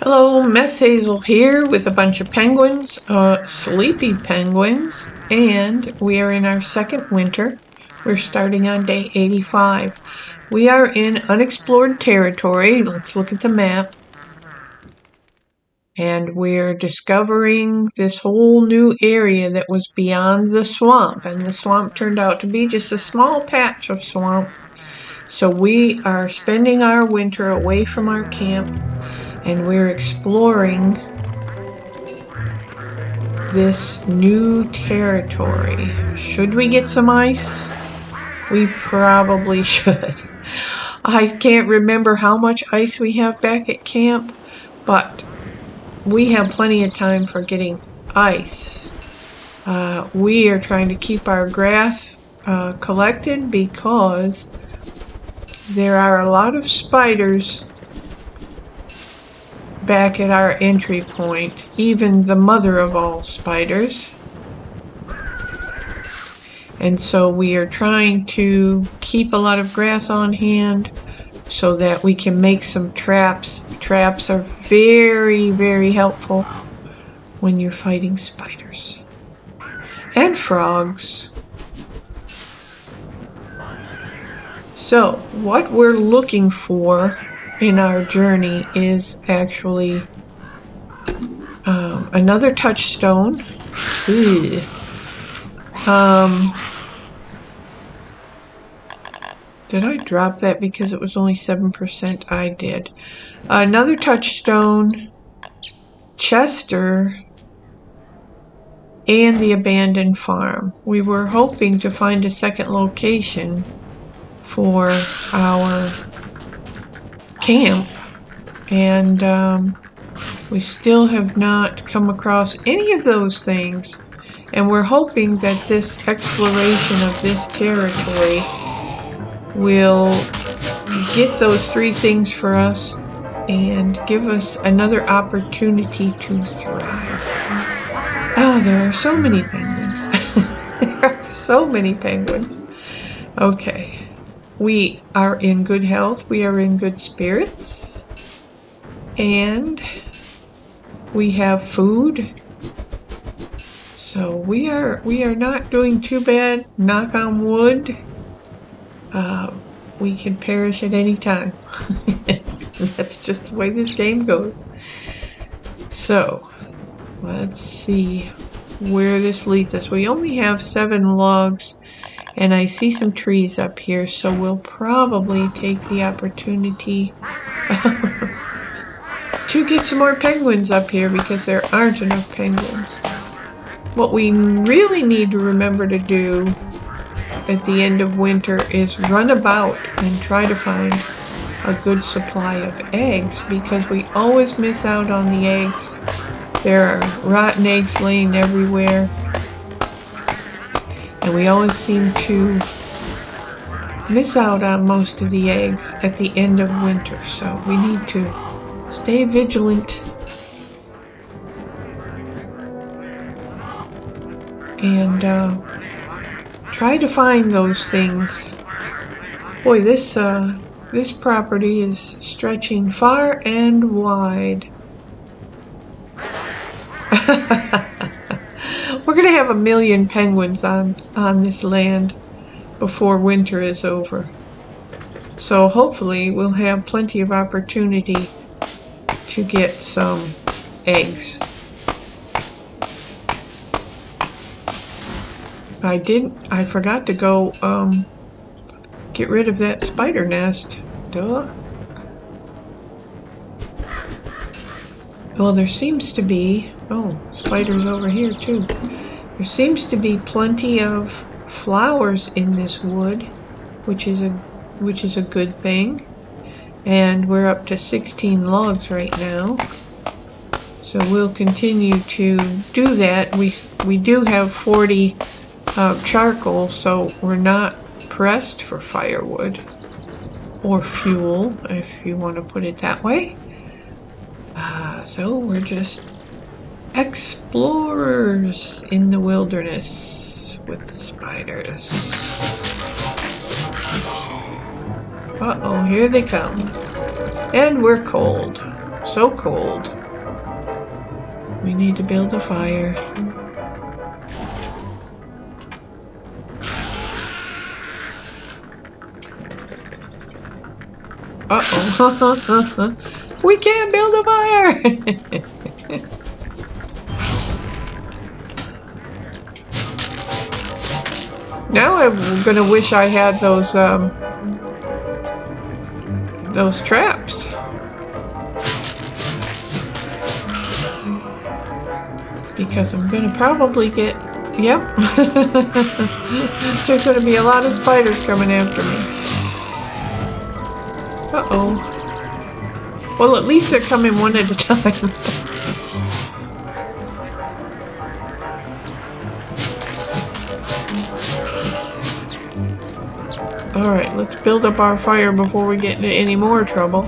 Hello, MessHazel here with a bunch of penguins, sleepy penguins, and we are in our second winter. We're starting on day 85. We are in unexplored territory. Let's look at the map. And we're discovering this whole new area that was beyond the swamp, and the swamp turned out to be just a small patch of swamp. So we are spending our winter away from our camp, and we're exploring this new territory. Should we get some ice? We probably should. I can't remember how much ice we have back at camp, but we have plenty of time for getting ice. We are trying to keep our grass collected because there are a lot of spiders back at our entry point, even the mother of all spiders. And so we are trying to keep a lot of grass on hand so that we can make some traps. Traps are very, very helpful when you're fighting spiders. And frogs. So what we're looking for in our journey is actually another touchstone. Did I drop that because it was only 7%? I did. Another touchstone, Chester, and the abandoned farm. We were hoping to find a second location for our camp, and we still have not come across any of those things, and we're hoping that this exploration of this territory will get those three things for us and give us another opportunity to thrive. Oh, there are so many penguins. There are so many penguins. Okay. We are in good health, we are in good spirits, and we have food. So we are not doing too bad, knock on wood. We can perish at any time. That's just the way this game goes. So let's see where this leads us. We only have 7 logs. And I see some trees up here, so we'll probably take the opportunity to get some more penguins up here because there aren't enough penguins. What we really need to remember to do at the end of winter is run about and try to find a good supply of eggs, because we always miss out on the eggs. There are rotten eggs laying everywhere. And we always seem to miss out on most of the eggs at the end of winter, so we need to stay vigilant and try to find those things. Boy, this property is stretching far and wide. We're going to have 1 million penguins on this land before winter is over. So hopefully we'll have plenty of opportunity to get some eggs. I forgot to go get rid of that spider nest. Duh. Well, there seems to be, spiders over here too. There seems to be plenty of flowers in this wood, which is a good thing. And we're up to 16 logs right now. So we'll continue to do that. We do have 40 charcoal, so we're not pressed for firewood or fuel, if you want to put it that way. So we're just explorers in the wilderness with spiders. Uh-oh, here they come. And we're cold. So cold. We need to build a fire. Uh-oh. We can't build a fire! Now I'm gonna wish I had those traps. Because I'm gonna probably get... Yep. There's gonna be a lot of spiders coming after me. Uh-oh. Well, at least they're coming one at a time. Alright, let's build up our fire before we get into any more trouble.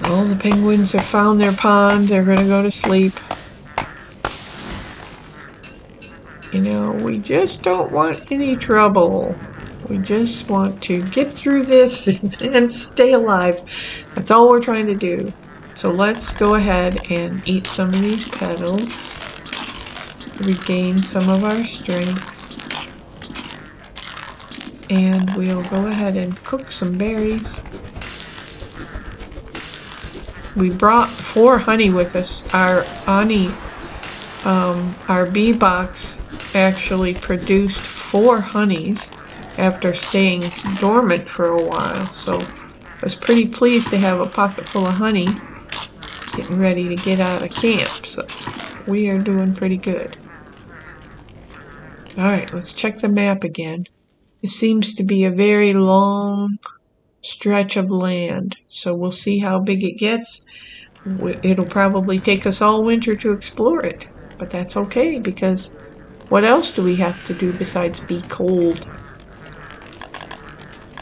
All the penguins have found their pond. They're gonna go to sleep. You know, we just don't want any trouble. We just want to get through this and stay alive. That's all we're trying to do. So let's go ahead and eat some of these petals. Regain some of our strength. And we'll go ahead and cook some berries. We brought 4 honey with us. Our honey, our bee box actually produced 4 honeys after staying dormant for a while. So I was pretty pleased to have a pocket full of honey getting ready to get out of camp. So we are doing pretty good. Alright, let's check the map again. It seems to be a very long stretch of land, so we'll see how big it gets. It'll probably take us all winter to explore it, but that's okay, because what else do we have to do besides be cold?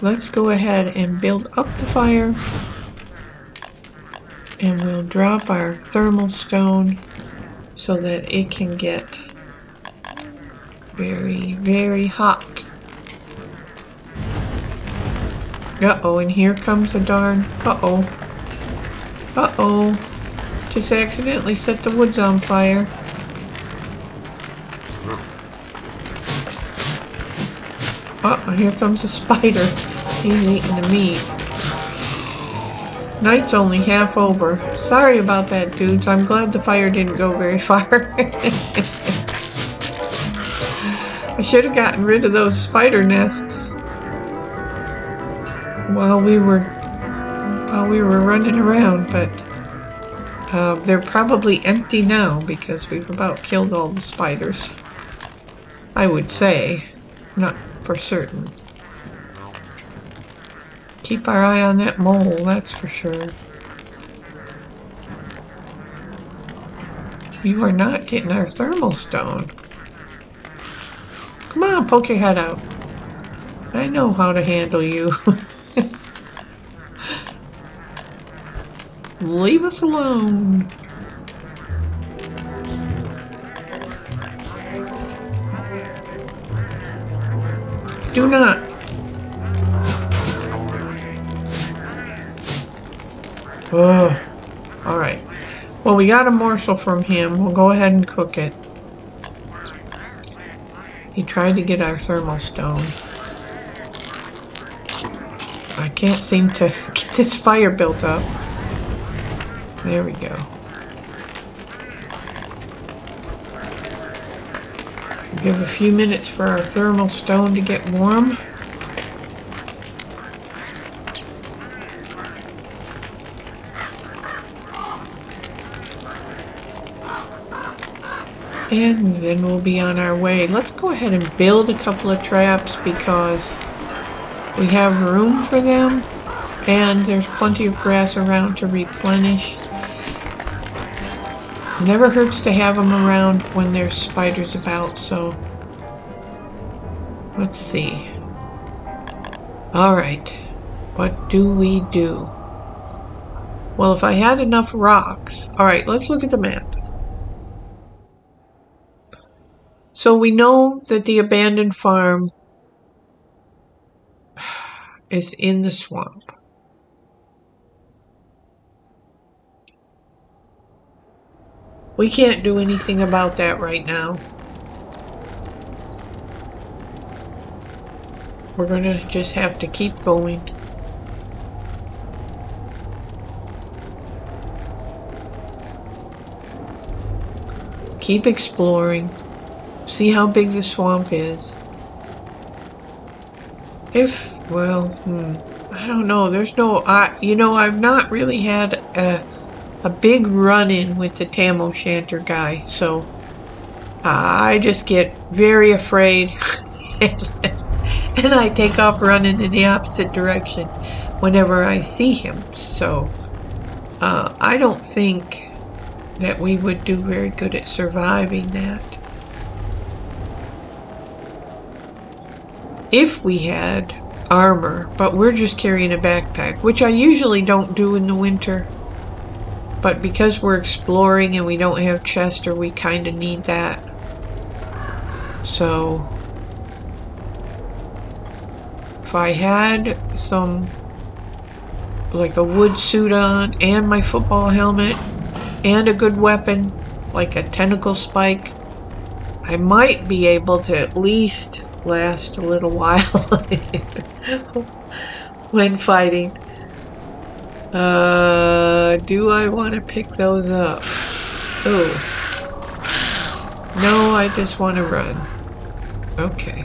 Let's go ahead and build up the fire, and we'll drop our thermal stone so that it can get very, very hot. Uh-oh, and here comes a darn... Uh-oh. Uh-oh. Just accidentally set the woods on fire. Uh-oh, here comes a spider. He's eating the meat. Night's only half over. Sorry about that, dudes. I'm glad the fire didn't go very far. I should have gotten rid of those spider nests while we were running around, but they're probably empty now because we've about killed all the spiders. I would say, not for certain. Keep our eye on that mole, that's for sure. You are not getting our thermal stone. Come on, poke your head out. I know how to handle you. Leave us alone. Do not. Oh, alright. Well, we got a morsel from him. We'll go ahead and cook it. He tried to get our thermal stone. I can't seem to get this fire built up. There we go. Give a few minutes for our thermal stone to get warm. And then we'll be on our way. Let's go ahead and build a couple of traps because we have room for them and there's plenty of grass around to replenish. Never hurts to have them around when there's spiders about, so let's see. Alright, what do we do? Well, if I had enough rocks... Alright, let's look at the map. So we know that the abandoned farm is in the swamp. We can't do anything about that right now. We're gonna just have to keep going. Keep exploring. See how big the swamp is. I don't know. There's no, you know, I've not really had a big run-in with the Tam O'Shanter guy, so I just get very afraid and I take off running in the opposite direction whenever I see him. So I don't think that we would do very good at surviving that. If we had armor, but we're just carrying a backpack, which I usually don't do in the winter. But because we're exploring and we don't have Chester, we kind of need that. So if I had some, like a wood suit on and my football helmet and a good weapon, like a tentacle spike, I might be able to at least last a little while when fighting. Do I want to pick those up? Oh. No, I just want to run. Okay.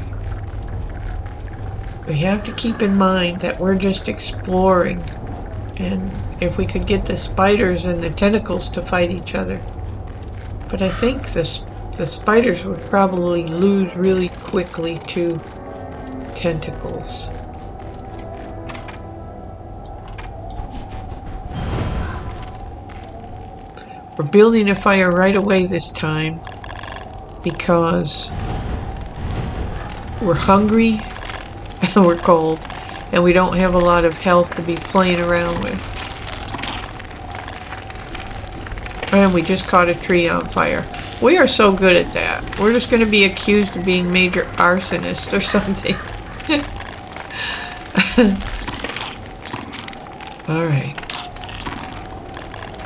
We have to keep in mind that we're just exploring. And if we could get the spiders and the tentacles to fight each other. But I think the spiders would probably lose really quickly to tentacles. We're building a fire right away this time because we're hungry and we're cold and we don't have a lot of health to be playing around with. And we just caught a tree on fire. We are so good at that. We're just going to be accused of being major arsonists or something. Alright.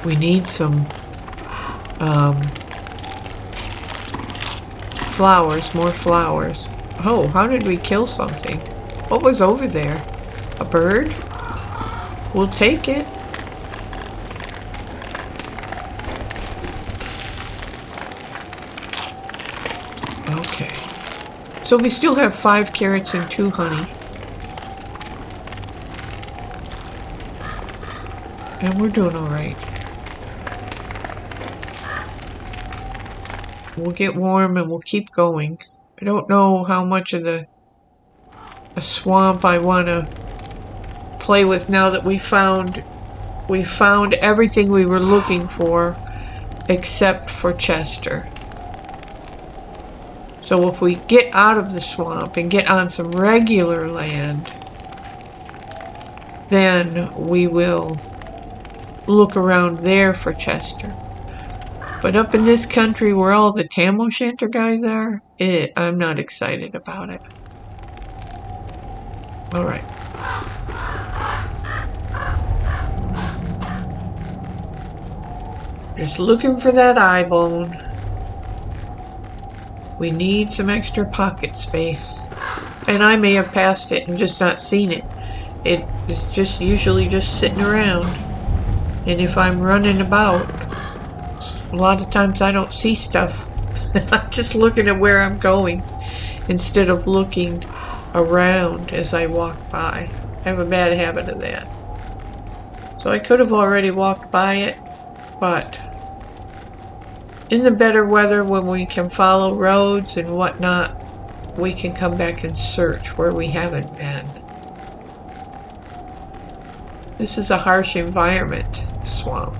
We need some flowers, more flowers. Oh, how did we kill something? What was over there? A bird? We'll take it. Okay. So we still have 5 carrots and 2 honey. And we're doing alright. We'll get warm and we'll keep going. I don't know how much of a swamp I want to play with now that we found everything we were looking for except for Chester. So if we get out of the swamp and get on some regular land, then we will look around there for Chester. But up in this country where all the Tam O'Shanter guys are, I'm not excited about it. Alright. Just looking for that eye bone. We need some extra pocket space. And I may have passed it and just not seen it. It is just usually just sitting around. And if I'm running about, a lot of times I don't see stuff. I'm just looking at where I'm going instead of looking around as I walk by. I have a bad habit of that. So I could have already walked by it, but in the better weather when we can follow roads and whatnot, we can come back and search where we haven't been. This is a harsh environment, swamp.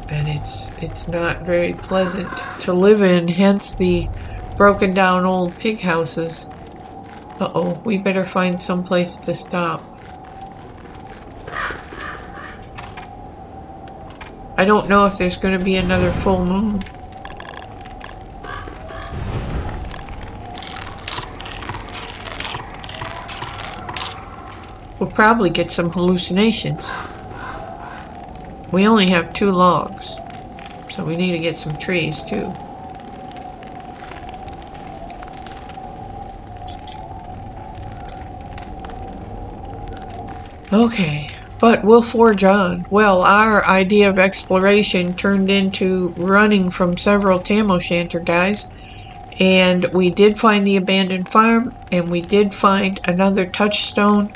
And it's not very pleasant to live in, hence the broken down old pig houses. Uh-oh, we better find some place to stop. I don't know if there's going to be another full moon. we'll probably get some hallucinations. We only have 2 logs, so we need to get some trees too. Okay, but we'll forge on. Well, our idea of exploration turned into running from several tam o'shanter guys, and we did find the abandoned farm, and we did find another touchstone.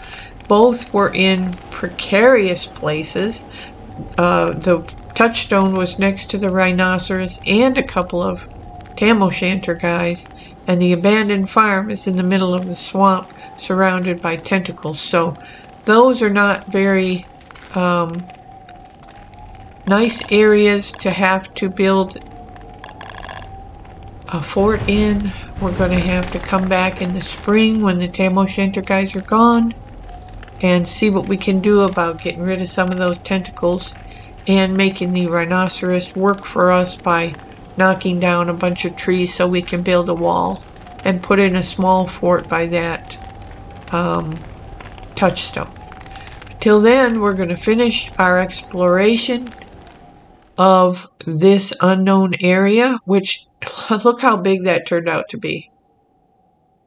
Both were in precarious places. The touchstone was next to the rhinoceros and a couple of tam o'shanter guys, and the abandoned farm is in the middle of the swamp surrounded by tentacles. So those are not very nice areas to have to build a fort in. We're going to have to come back in the spring when the tam o'shanter guys are gone and see what we can do about getting rid of some of those tentacles and making the rhinoceros work for us by knocking down a bunch of trees so we can build a wall and put in a small fort by that touchstone. Till then, we're going to finish our exploration of this unknown area, which, look how big that turned out to be.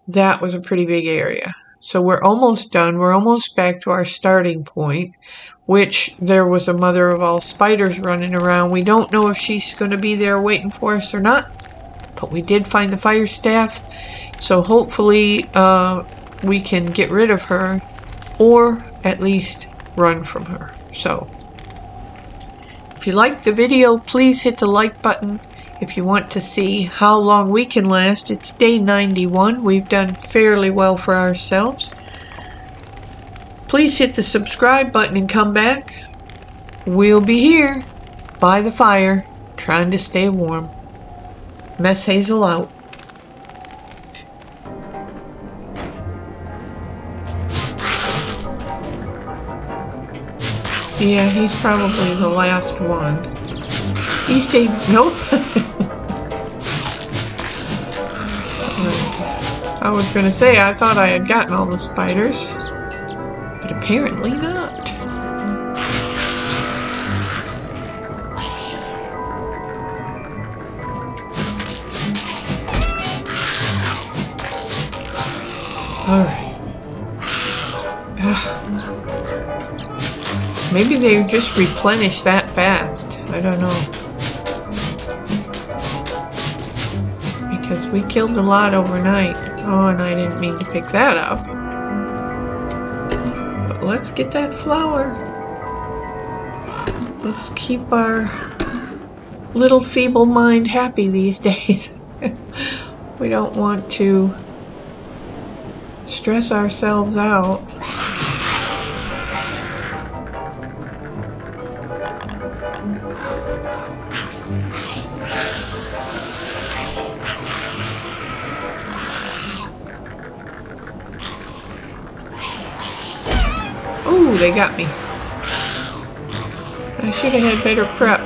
That was a pretty big area. So we're almost done. We're almost back to our starting point, which there was a mother of all spiders running around. We don't know if she's going to be there waiting for us or not, but we did find the fire staff. So hopefully we can get rid of her, or at least run from her. So if you liked the video, please hit the like button. If you want to see how long we can last, it's day 91. We've done fairly well for ourselves. Please hit the subscribe button and come back. We'll be here by the fire, trying to stay warm. MessHazel out. Yeah, he's probably the last one. He stayed. Nope. I was going to say I thought I had gotten all the spiders, but apparently not. Alright. Maybe they just replenish that fast. I don't know. Because we killed a lot overnight. Oh, and I didn't mean to pick that up. But let's get that flower. Let's keep our little feeble mind happy these days. We don't want to stress ourselves out. Ooh, they got me. I should have had better prep.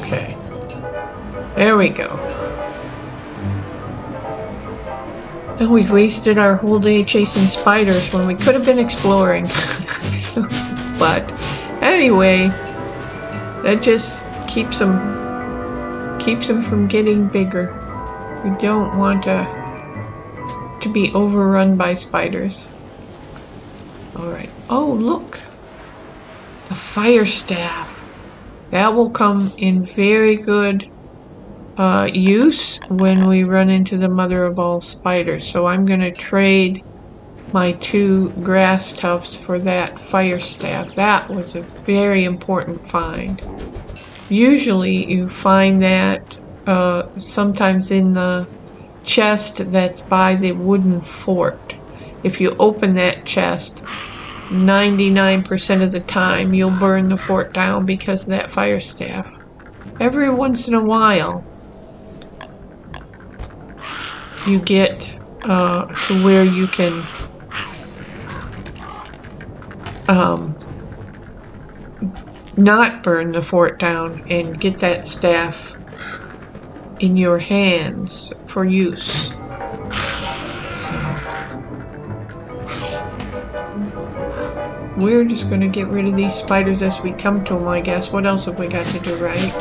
Okay. There we go. And we've wasted our whole day chasing spiders when we could have been exploring. But anyway, that just keeps them from getting bigger. We don't want to be overrun by spiders. Alright. Oh, look! The fire staff. That will come in very good use when we run into the mother of all spiders. So I'm going to trade my 2 grass tufts for that fire staff. That was a very important find. Usually you find that sometimes in the chest that's by the wooden fort. If you open that chest, 99% of the time you'll burn the fort down because of that fire staff. Every once in a while you get to where you can not burn the fort down and get that staff in your hands for use. So we're just going to get rid of these spiders as we come to them, I guess. What else have we got to do, right?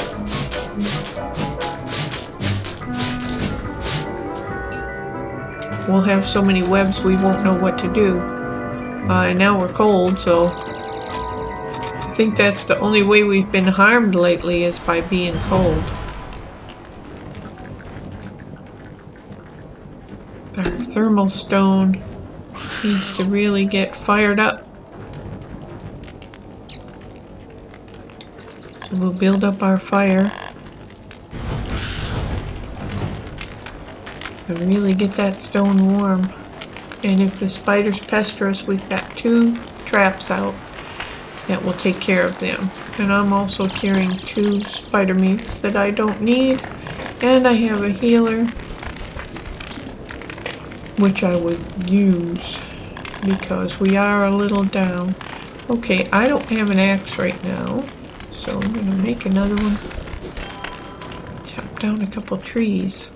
We'll have so many webs we won't know what to do. And now we're cold, so I think that's the only way we've been harmed lately is by being cold. Our thermal stone needs to really get fired up. So we'll build up our fire and really get that stone warm. And if the spiders pester us, we've got 2 traps out that will take care of them. And I'm also carrying 2 spider meats that I don't need. And I have a healer, which I would use because we are a little down. Okay, I don't have an axe right now, so I'm going to make another one. Chop down a couple trees.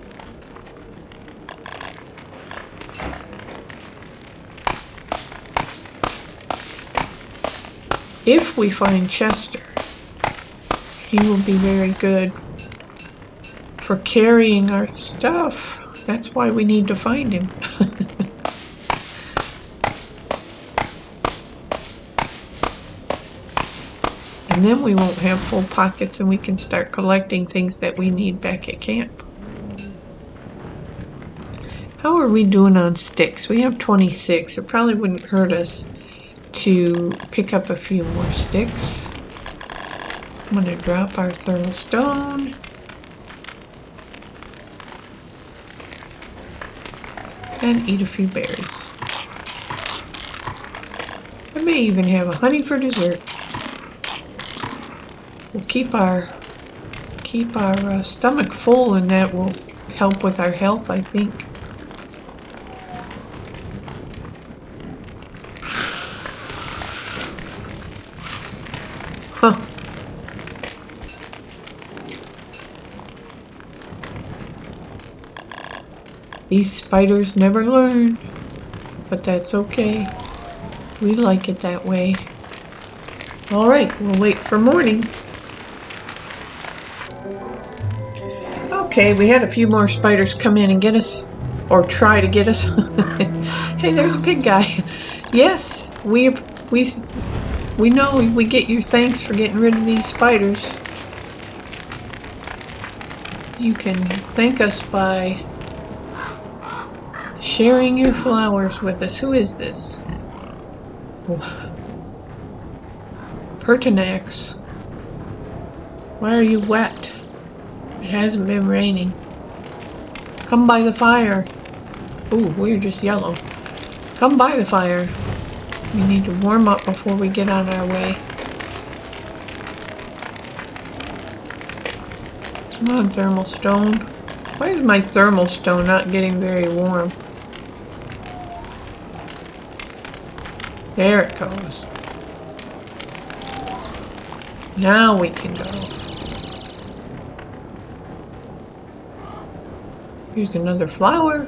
If we find Chester, he will be very good for carrying our stuff. That's why we need to find him. And then we won't have full pockets and we can start collecting things that we need back at camp. How are we doing on sticks? We have 26. It probably wouldn't hurt us to pick up a few more sticks. I'm going to drop our thermal stone. And eat a few berries. I may even have a honey for dessert. We'll keep our stomach full, and that will help with our health, I think. Huh. These spiders never learn, but that's okay. We like it that way. Alright, we'll wait for morning. Okay, we had a few more spiders come in and get us, or try to get us. Hey, there's a pig guy. Yes, we know we get your thanks for getting rid of these spiders. You can thank us by sharing your flowers with us. Who is this? Pertinax. Why are you wet? It hasn't been raining. Come by the fire. Ooh, we're just yellow. Come by the fire. We need to warm up before we get on our way. Come on, thermal stone. Why is my thermal stone not getting very warm? There it goes. Now we can go. Here's another flower.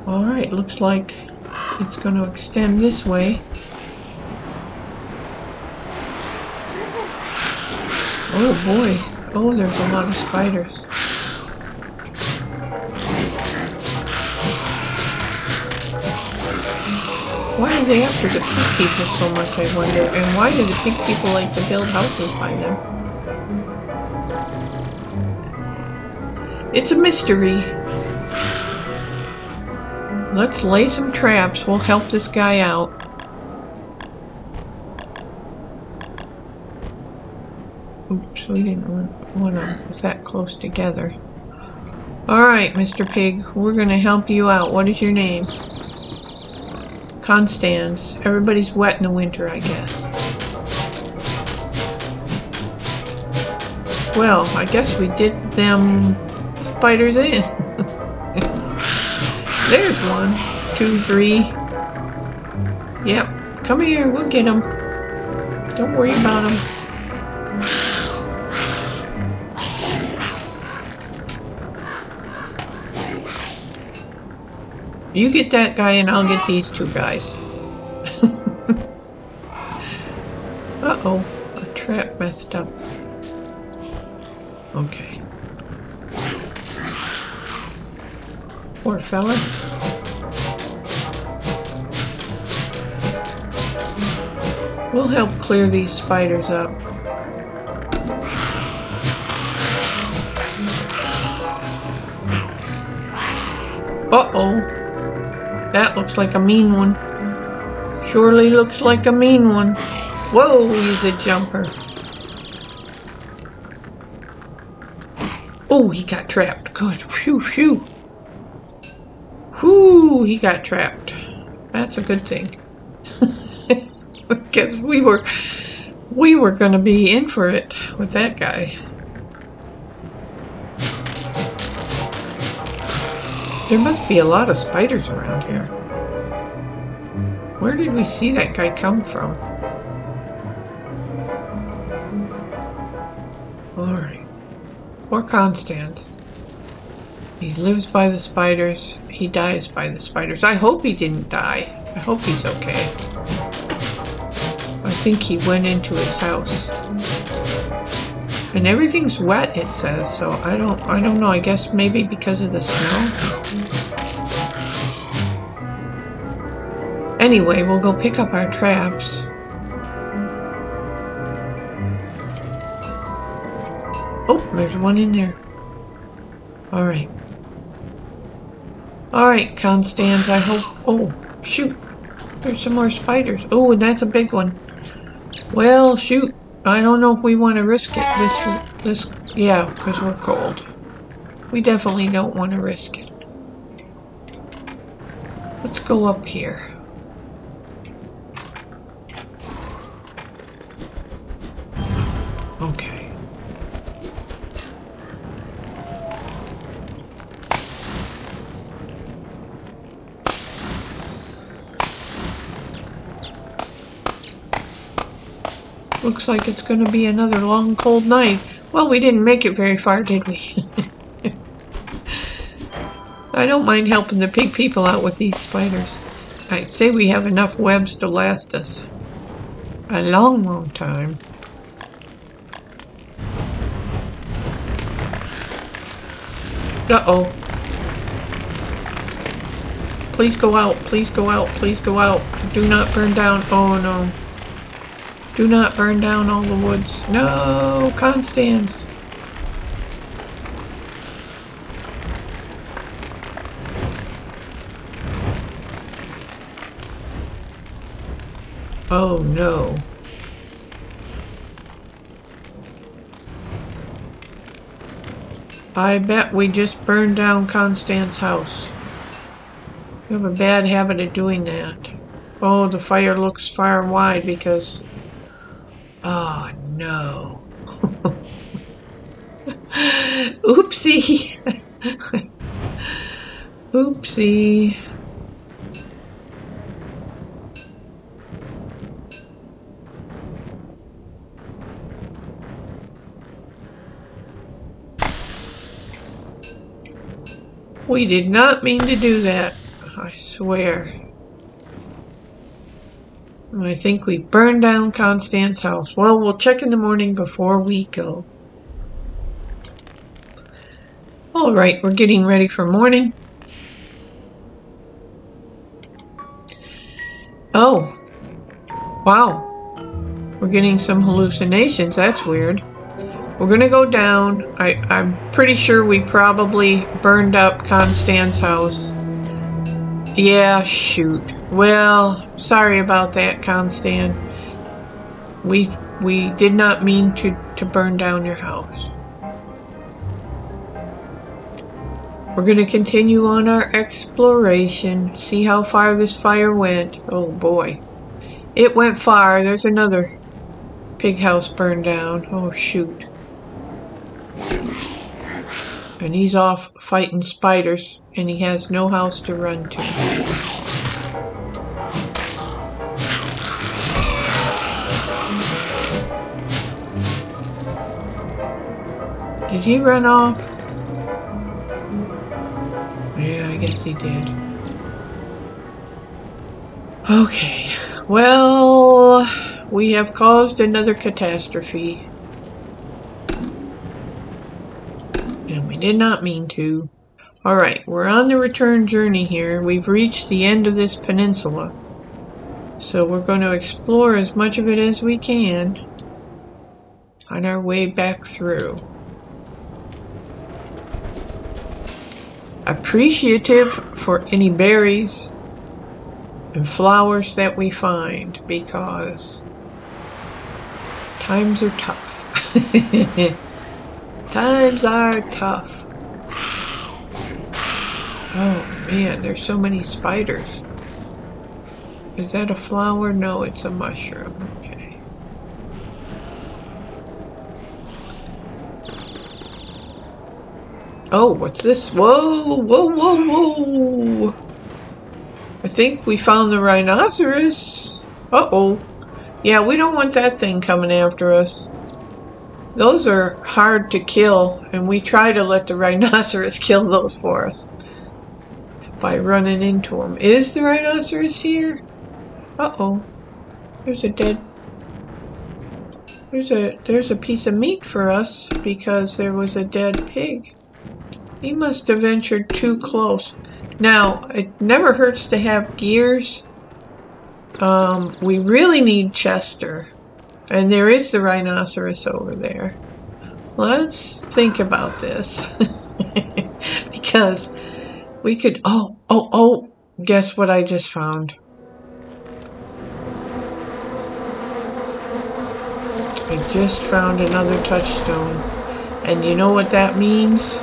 Alright, looks like it's going to extend this way. Oh boy. Oh, there's a lot of spiders. Why are they after the pig people so much, I wonder? And why do the pig people like to build houses by them? It's a mystery. Let's lay some traps. We'll help this guy out. Oops, we didn't want them that close together. Alright, Mr. Pig, we're going to help you out. What is your name? Constance. Everybody's wet in the winter, I guess. Well, I guess we did them spiders in. There's 1, 2, 3. Yep. Come here, we'll get them. Don't worry about them. You get that guy and I'll get these 2 guys. Uh-oh. Our trap messed up. Okay. Poor fella. We'll help clear these spiders up. Uh-oh. That looks like a mean one. Surely looks like a mean one. Whoa, he's a jumper. Oh, he got trapped. Good. Phew, phew. Whew, he got trapped. That's a good thing. Because we were going to be in for it with that guy. There must be a lot of spiders around here. Where did we see that guy come from? Alright. Poor Constance. He lives by the spiders. He dies by the spiders. I hope he didn't die. I hope he's okay. I think he went into his house. And everything's wet, it says, so I don't know. I guess maybe because of the snow. Anyway, we'll go pick up our traps. Oh, there's one in there. Alright. Alright, Constance, I hope... Oh, shoot. There's some more spiders. Oh, and that's a big one. Well, shoot. I don't know if we want to risk it. Yeah, because we're cold. We definitely don't want to risk it. Let's go up here. Okay. Looks like it's going to be another long, cold night. Well, we didn't make it very far, did we? I don't mind helping the pig people out with these spiders. I'd say we have enough webs to last us a long, long time. Uh-oh. Please go out. Please go out. Please go out. Do not burn down. Oh, no. Do not burn down all the woods. No, Constance. Oh, no. I bet we just burned down Constance's house. We have a bad habit of doing that. Oh, the fire looks far and wide because... Oh, no. Oopsie. Oopsie. We did not mean to do that, I swear. I think we burned down Constance's house. Well, we'll check in the morning before we go. Alright, we're getting ready for morning. Oh. Wow. We're getting some hallucinations. That's weird. We're gonna go down. I'm pretty sure we probably burned up Constance's house. Yeah, shoot. Well, sorry about that, Constance. We did not mean to burn down your house. We're gonna continue on our exploration, see how far this fire went. Oh boy. It went far. There's another pig house burned down. Oh shoot. And he's off fighting spiders. and he has no house to run to. Did he run off? Yeah, I guess he did. Okay, well, we have caused another catastrophe. And we did not mean to. Alright, we're on the return journey here. We've reached the end of this peninsula. So we're going to explore as much of it as we can on our way back through. Appreciative for any berries and flowers that we find, because times are tough. Times are tough. Oh man, there's so many spiders. Is that a flower? No, it's a mushroom. Okay. Oh, what's this? Whoa, whoa, whoa, whoa! I think we found the rhinoceros. Uh-oh. Yeah, we don't want that thing coming after us. Those are hard to kill, and we try to let the rhinoceros kill those for us by running into them. Is the rhinoceros here? Uh-oh. There's a dead... There's a piece of meat for us because there was a dead pig. He must have ventured too close. Now, it never hurts to have gears. We really need Chester. And there is the rhinoceros over there. Let's think about this. Because we could... Oh, guess what I just found? I just found another touchstone. And you know what that means?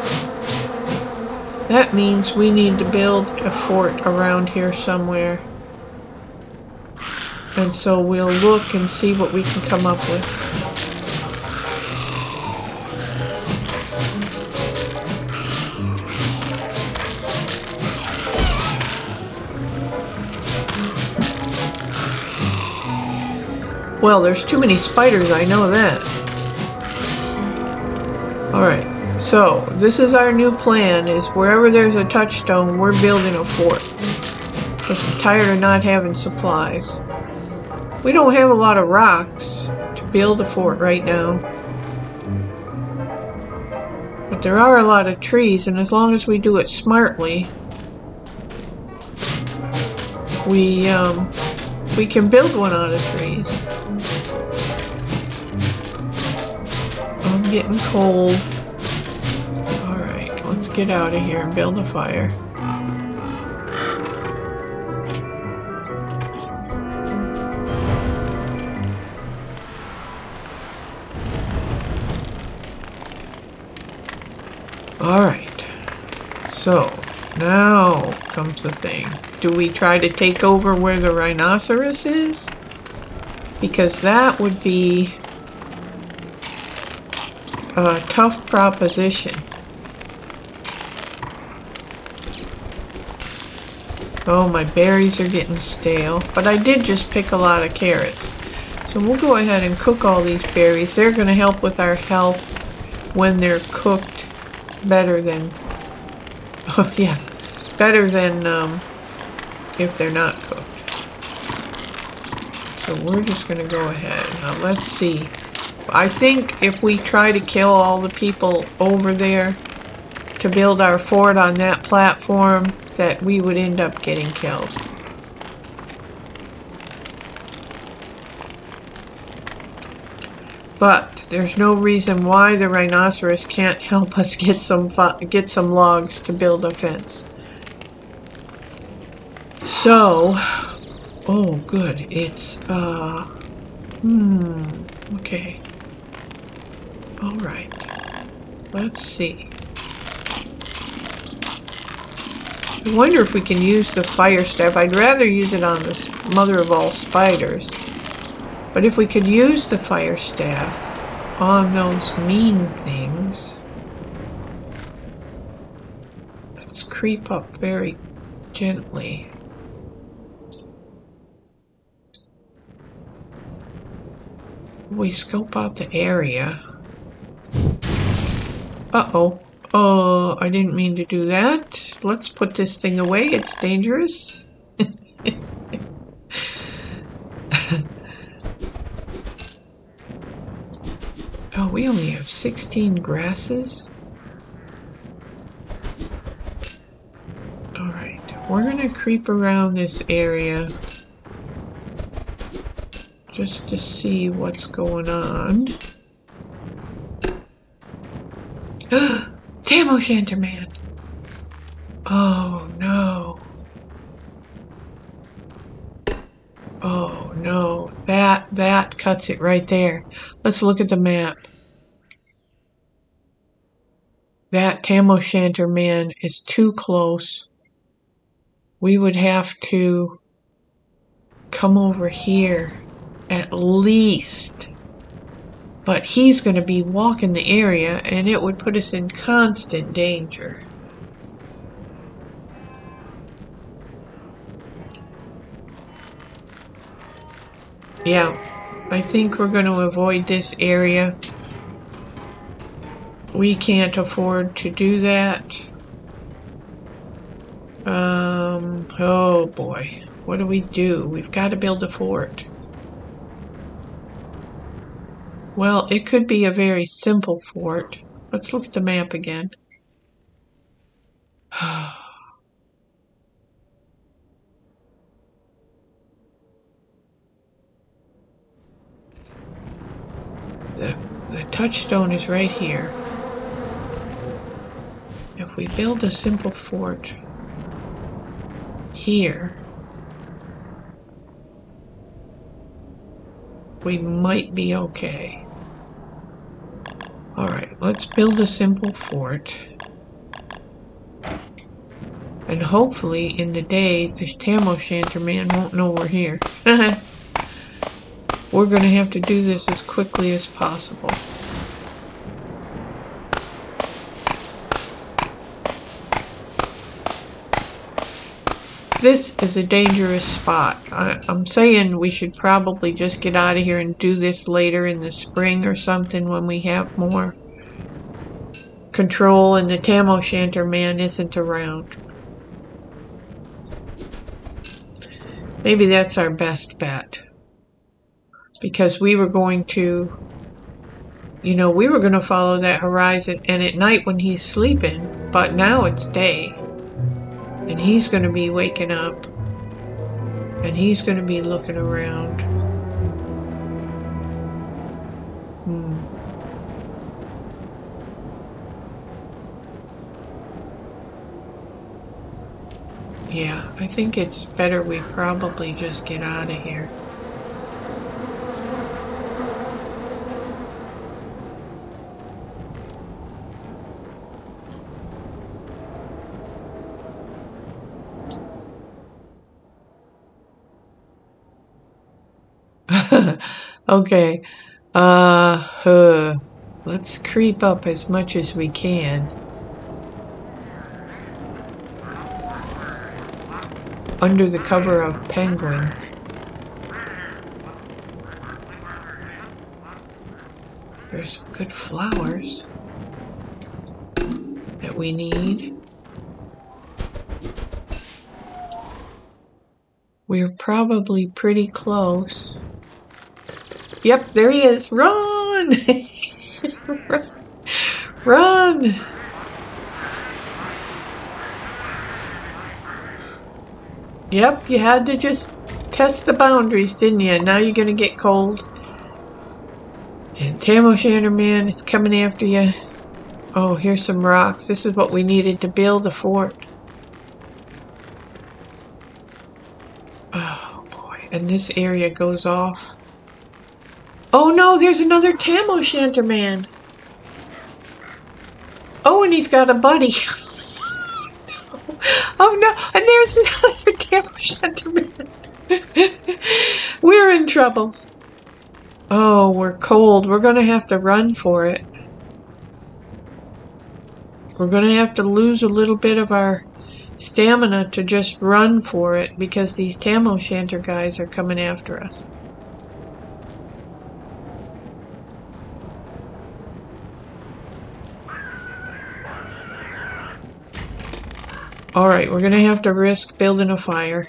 That means we need to build a fort around here somewhere. And so we'll look and see what we can come up with. Well, there's too many spiders, I know that. Alright, so this is our new plan, is wherever there's a touchstone, we're building a fort. Because I'm tired of not having supplies. We don't have a lot of rocks to build a fort right now. But there are a lot of trees, and as long as we do it smartly, we can build one out of trees. I'm getting cold. Alright, let's get out of here and build a fire. Alright, so now comes the thing. Do we try to take over where the rhinoceros is? Because that would be a tough proposition. Oh, my berries are getting stale, but I did just pick a lot of carrots. So we'll go ahead and cook all these berries. They're going to help with our health when they're cooked. Better than, oh yeah, better than if they're not cooked. So we're just going to go ahead. Now let's see. I think if we try to kill all the people over there to build our fort on that platform, that we would end up getting killed. But there's no reason why the rhinoceros can't help us get some logs to build a fence. So, oh good, it's okay. All right. Let's see. I wonder if we can use the fire staff. I'd rather use it on this mother of all spiders. But if we could use the fire staff on those mean things. let's creep up very gently. We scope out the area. Uh-oh. Oh, I didn't mean to do that. Let's put this thing away. It's dangerous. Oh, we only have 16 grasses. Alright, we're gonna creep around this area just to see what's going on. Tam O'Shanter Man! Oh no. Oh no. That cuts it right there. Let's look at the map. That Tam O'Shanter Man is too close. We would have to come over here at least. But he's going to be walking the area and it would put us in constant danger. Yeah, I think we're going to avoid this area. We can't afford to do that. Oh boy. What do we do? We've got to build a fort. Well, it could be a very simple fort. Let's look at the map again. The touchstone is right here. If we build a simple fort here, we might be okay. Alright, let's build a simple fort. And hopefully in the day, this Tam O'Shanter Man won't know we're here. We're going to have to do this as quickly as possible. This is a dangerous spot. I'm saying we should probably just get out of here and do this later in the spring or something when we have more control and the Tam O'Shanter Man isn't around. Maybe that's our best bet. Because we were going to, you know, we were going to follow that horizon and at night when he's sleeping, but now it's day. And he's going to be waking up. And he's going to be looking around. Yeah, I think it's better we probably just get out of here. Okay, let's creep up as much as we can. Under the cover of penguins. There's some good flowers that we need. We're probably pretty close. Yep, there he is. Run! Run! Yep, you had to just test the boundaries, didn't you? Now you're gonna get cold. And Tam O'Shanter Man is coming after you. Oh, here's some rocks. This is what we needed to build a fort. Oh boy, and this area goes off. Oh no, there's another Tam O'Shanter Man. Oh, and he's got a buddy. Oh no, and there's another Tam O'Shanter Man. We're in trouble. Oh, we're cold. We're gonna have to run for it. We're going to have to lose a little bit of our stamina to just run for it because these tam o' shanter guys are coming after us. Alright, we're going to have to risk building a fire.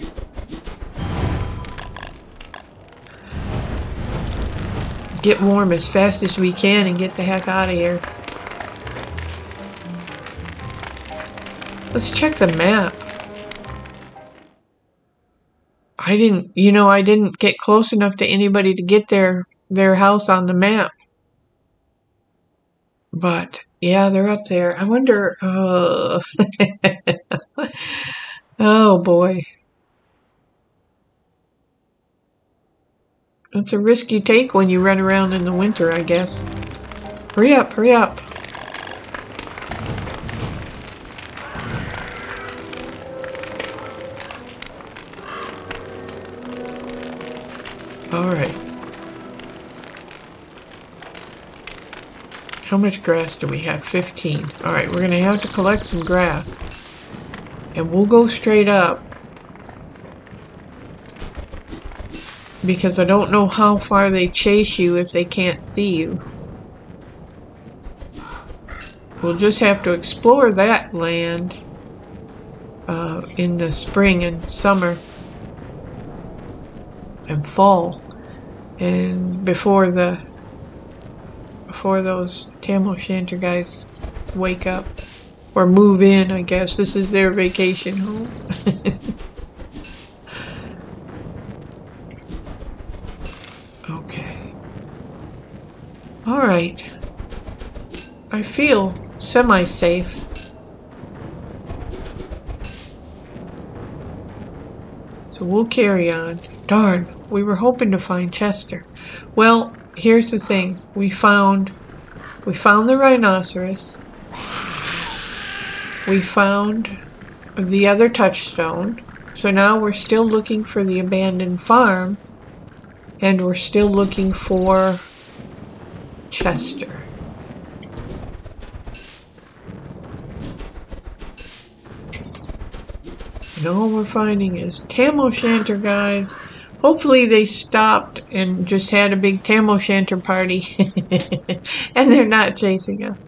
Get warm as fast as we can and get the heck out of here. Let's check the map. I didn't get close enough to anybody to get their house on the map. But yeah, they're up there. I wonder, oh boy. It's a risk you take when you run around in the winter, I guess. Hurry up, hurry up. Alright. How much grass do we have? 15. Alright, we're going to have to collect some grass. And we'll go straight up. Because I don't know how far they chase you if they can't see you. We'll just have to explore that land in the spring and summer and fall. And before those tam o' shanter guys wake up. Or move in, I guess. This is their vacation home. Okay. Alright. I feel semi-safe. So we'll carry on. Darn, we were hoping to find Chester. Well, here's the thing. We found the rhinoceros. We found the other touchstone. So now we're still looking for the abandoned farm. And we're still looking for Chester. And all we're finding is tam o' shanter guys. Hopefully they stopped and just had a big tam o' shanter party. And they're not chasing us.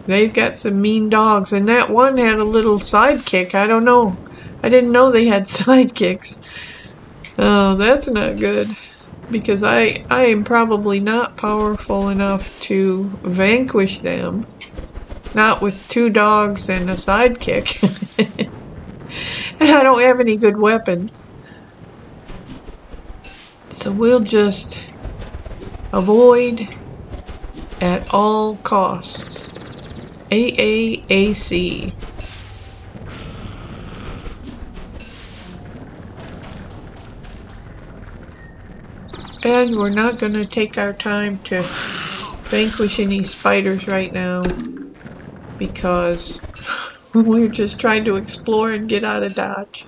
They've got some mean dogs. And that one had a little sidekick. I don't know. I didn't know they had sidekicks. Oh, that's not good. Because I am probably not powerful enough to vanquish them. Not with 2 dogs and a sidekick. And I don't have any good weapons. So we'll just avoid at all costs. AAAC. And we're not going to take our time to vanquish any spiders right now. Because we're just trying to explore and get out of Dodge.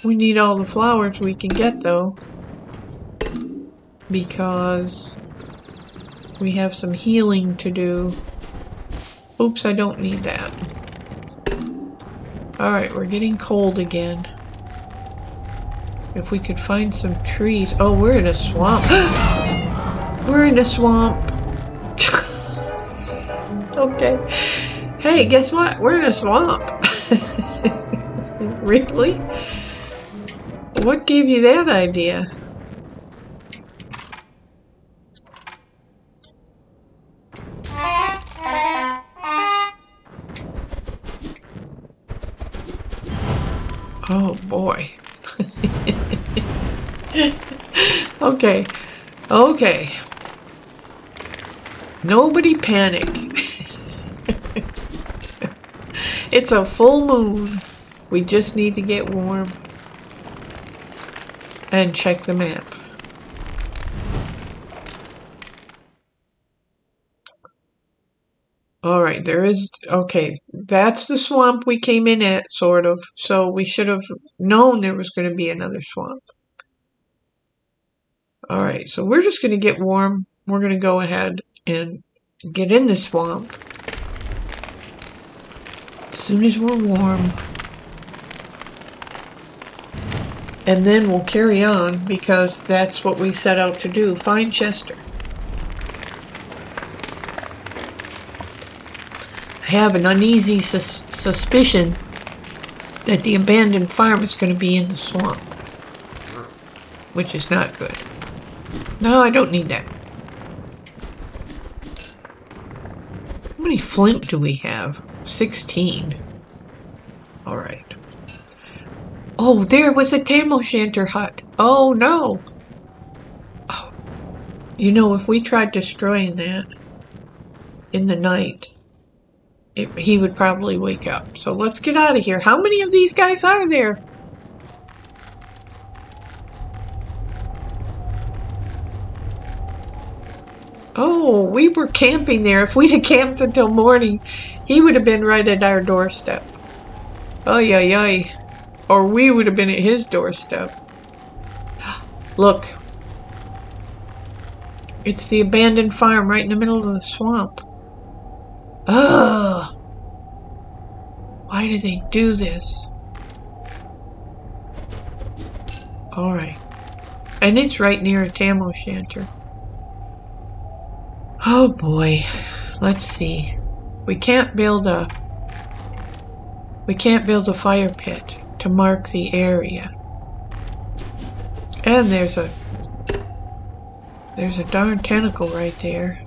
We need all the flowers we can get though. Because we have some healing to do. Oops, I don't need that. Alright, we're getting cold again. If we could find some trees. Oh, we're in a swamp. We're in a swamp. Okay. Hey, guess what? We're in a swamp. Really? What gave you that idea? Oh boy. Okay. Okay. Nobody panic. It's a full moon. We just need to get warm. And check the map. Alright, there is... Okay, that's the swamp we came in at, sort of. So we should have known there was going to be another swamp. Alright, so we're just going to get warm. We're going to go ahead and get in the swamp as soon as we're warm. And then we'll carry on because that's what we set out to do. Find Chester. I have an uneasy suspicion that the abandoned farm is going to be in the swamp, which is not good. No, I don't need that. How many flint do we have? 16. Alright. Oh, there was a tam o' shanter hut. Oh, no. Oh. You know, if we tried destroying that in the night, he would probably wake up. So let's get out of here. How many of these guys are there? Oh, we were camping there. If we'd have camped until morning, he would have been right at our doorstep. Oy, oy, oy. Or we would have been at his doorstep. Look. It's the abandoned farm right in the middle of the swamp. Ugh. Why do they do this? Alright. And it's right near a tam o' shanter. Oh boy. Let's see. We can't build a fire pit to mark the area. And there's a darn tentacle right there.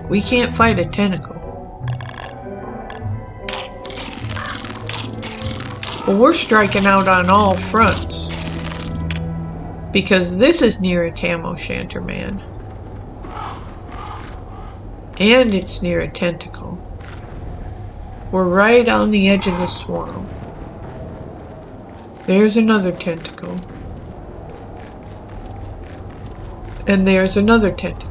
We can't fight a tentacle. Well, we're striking out on all fronts. Because this is near a tam o' shanter man. And it's near a tentacle. We're right on the edge of the swamp. There's another tentacle. And there's another tentacle.